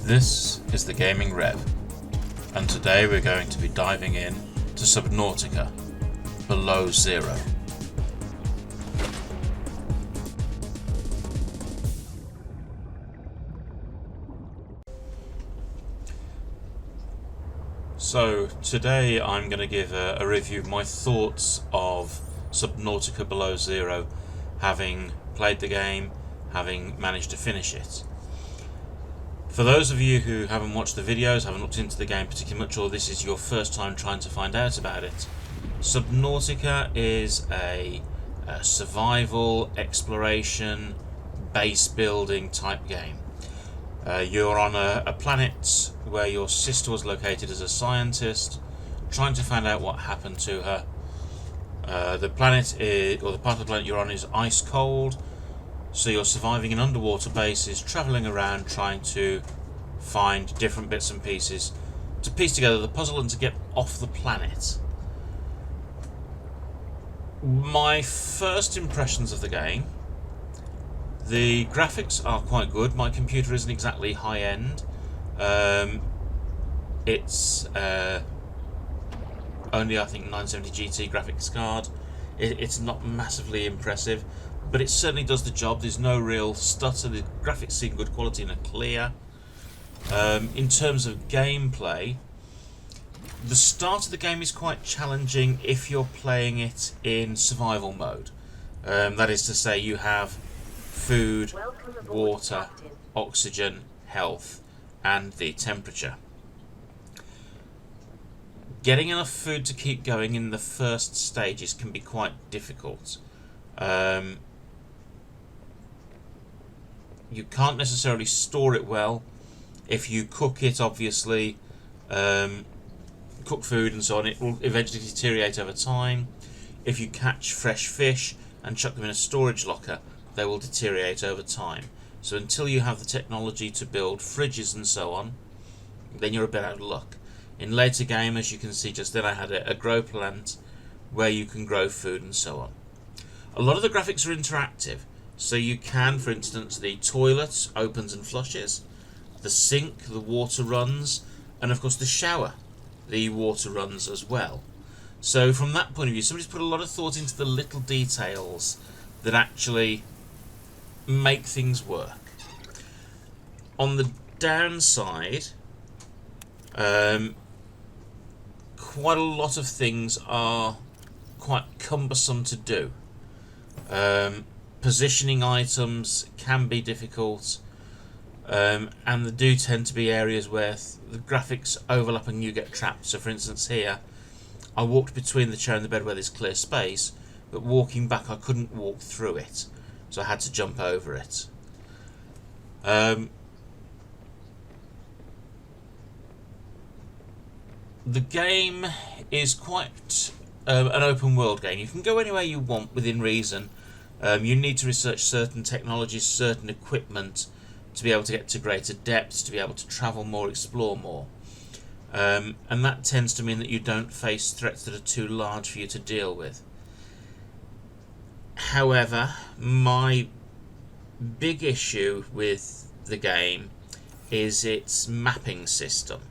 This is the Gaming Rev, and today we're going to be diving in to Subnautica Below Zero. So today I'm going to give a review of my thoughts of Subnautica Below Zero, having played the game, having managed to finish it. For those of you who haven't watched the videos, haven't looked into the game particularly much, or this is your first time trying to find out about it, Subnautica is a survival, exploration, base building type game. You're on a planet where your sister was located as a scientist, trying to find out what happened to her. The planet is, or the part of the planet you're on is ice cold, so you're surviving in underwater bases, travelling around trying to find different bits and pieces to piece together the puzzle and to get off the planet. My first impressions of the game: the graphics are quite good. My computer isn't exactly high end. It's only, I think, 970 GT graphics card. It's not massively impressive, but it certainly does the job. There's no real stutter. The graphics seem good quality and are clear. In terms of gameplay, the start of the game is quite challenging if you're playing it in survival mode. That is to say, you have food, water, oxygen, health, and the temperature. Getting enough food to keep going in the first stages can be quite difficult. You can't necessarily store it well. If you cook it, obviously, cook food and so on, it will eventually deteriorate over time. If you catch fresh fish and chuck them in a storage locker, they will deteriorate over time. So until you have the technology to build fridges and so on, then you're a bit out of luck. In later game, as you can see just then, I had a grow plant where you can grow food and so on. A lot of the graphics are interactive, so you can, for instance, the toilet opens and flushes, the sink, the water runs, and of course the shower, the water runs as well. So from that point of view, somebody's put a lot of thought into the little details that actually make things work. On the downside, quite a lot of things are quite cumbersome to do. Positioning items can be difficult, and there do tend to be areas where the graphics overlap and you get trapped. So for instance here, I walked between the chair and the bed where there's clear space, but walking back I couldn't walk through it, so I had to jump over it. The game is quite an open world game. You can go anywhere you want within reason. You need to research certain technologies, certain equipment to be able to get to greater depths, to be able to travel more, explore more. And that tends to mean that you don't face threats that are too large for you to deal with. However, my big issue with the game is its mapping system.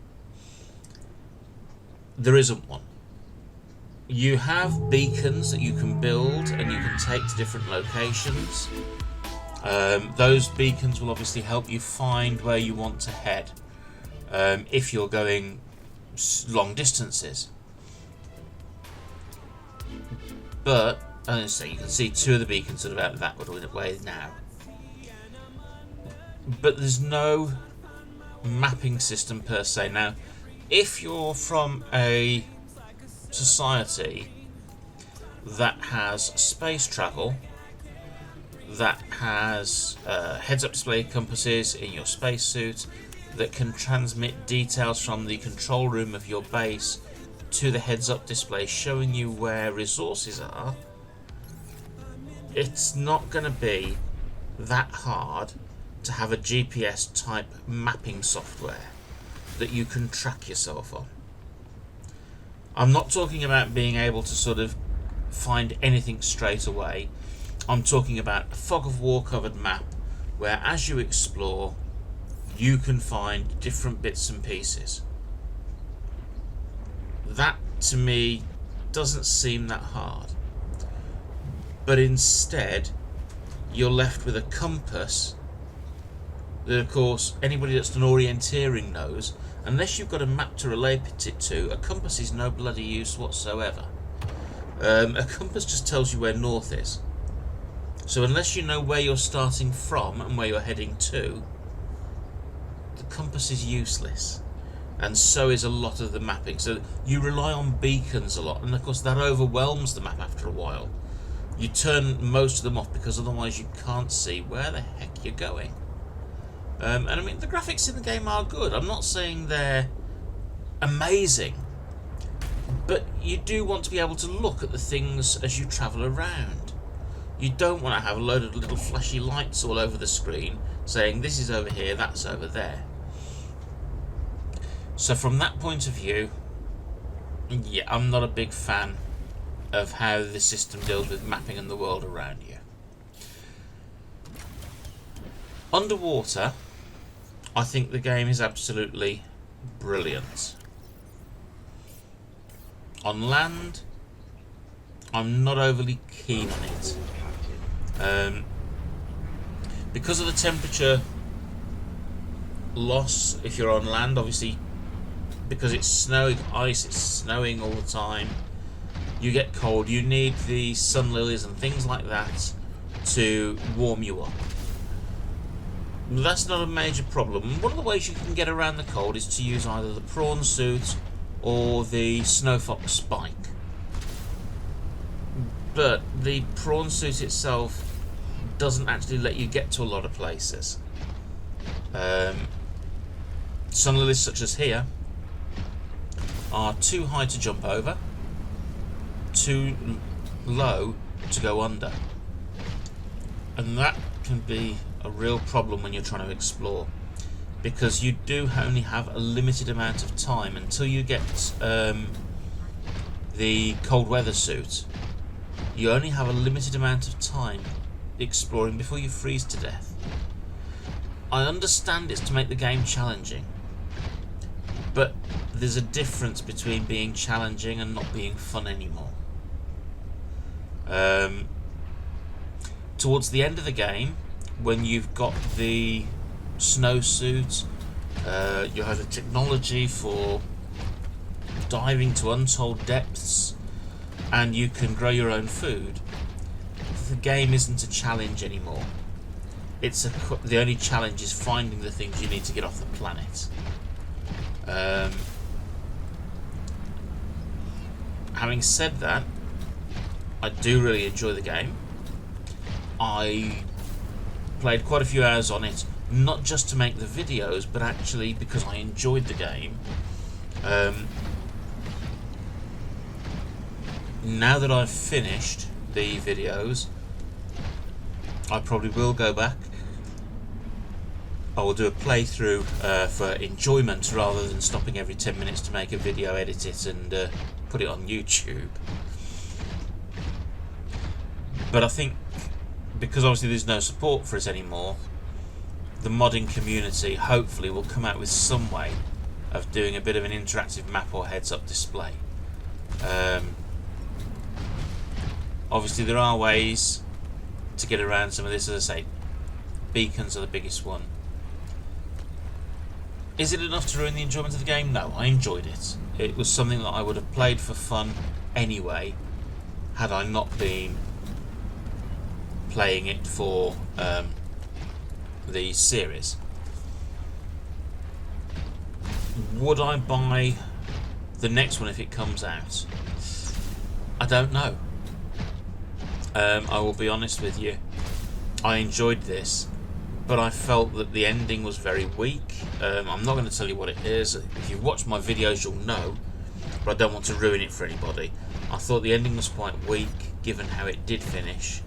There isn't one. You have beacons that you can build and you can take to different locations. Those beacons will obviously help you find where you want to head if you're going long distances. But, as I say, you can see two of the beacons sort of out that way now. But there's no mapping system per se. Now, if you're from a society that has space travel, that has heads-up display compasses in your spacesuit, that can transmit details from the control room of your base to the heads-up display showing you where resources are, it's not going to be that hard to have a GPS type mapping software that you can track yourself on. I'm not talking about being able to sort of find anything straight away. I'm talking about a fog of war covered map where as you explore you can find different bits and pieces. That, to me, doesn't seem that hard. But instead, you're left with a compass that, of course, anybody that's done orienteering knows, unless you've got a map to relate it to, a compass is no bloody use whatsoever. A compass just tells you where north is. So unless you know where you're starting from and where you're heading to, the compass is useless. And so is a lot of the mapping. So you rely on beacons a lot, and of course that overwhelms the map after a while. You turn most of them off because otherwise you can't see where the heck you're going. And I mean, the graphics in the game are good. I'm not saying they're amazing, but you do want to be able to look at the things as you travel around. You don't want to have a load of little flashy lights all over the screen saying this is over here, that's over there. So from that point of view, yeah, I'm not a big fan of how the system deals with mapping and the world around you. Underwater, I think the game is absolutely brilliant. On land, I'm not overly keen on it. Because of the temperature loss, if you're on land, obviously, because it's snowing, ice, it's snowing all the time, you get cold. You need the sun lilies and things like that to warm you up. That's not a major problem. One of the ways you can get around the cold is to use either the prawn suit or the snow fox spike. But the prawn suit itself doesn't actually let you get to a lot of places. Sun lilies such as here are too high to jump over, too low to go under, and that can be a real problem when you're trying to explore, because you do only have a limited amount of time until you get the cold weather suit. You only have a limited amount of time exploring before you freeze to death. I understand it's to make the game challenging, but there's a difference between being challenging and not being fun anymore. Towards the end of the game, when you've got the snowsuit, you have the technology for diving to untold depths, and you can grow your own food, the game isn't a challenge anymore. The only challenge is finding the things you need to get off the planet. Having said that, I do really enjoy the game. I played quite a few hours on it, not just to make the videos, but actually because I enjoyed the game. Now that I've finished the videos, I probably will go back. I will do a playthrough for enjoyment rather than stopping every 10 minutes to make a video, edit it and put it on YouTube. But I think because obviously there's no support for it anymore, the modding community hopefully will come out with some way of doing a bit of an interactive map or heads-up display. Obviously there are ways to get around some of this. As I say, beacons are the biggest one. Is it enough to ruin the enjoyment of the game? No, I enjoyed it. It was something that I would have played for fun anyway, had I not been playing it for the series. Would I buy the next one if it comes out? I don't know. I will be honest with you. I enjoyed this, but I felt that the ending was very weak. I'm not going to tell you what it is. If you've watched my videos, you'll know, but I don't want to ruin it for anybody. I thought the ending was quite weak, given how it did finish,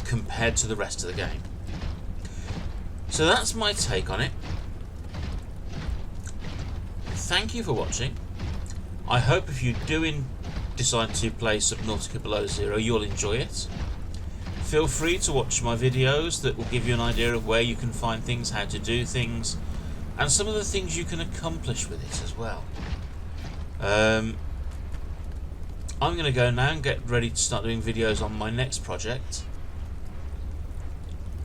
compared to the rest of the game. So that's my take on it. Thank you for watching. I hope if you do decide to play Subnautica Below Zero, you'll enjoy it. Feel free to watch my videos that will give you an idea of where you can find things, how to do things, and some of the things you can accomplish with it as well. I'm going to go now and get ready to start doing videos on my next project.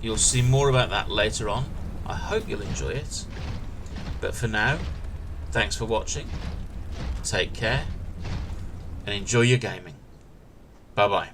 You'll see more about that later on. I hope you'll enjoy it. But for now, thanks for watching. Take care and enjoy your gaming. Bye bye.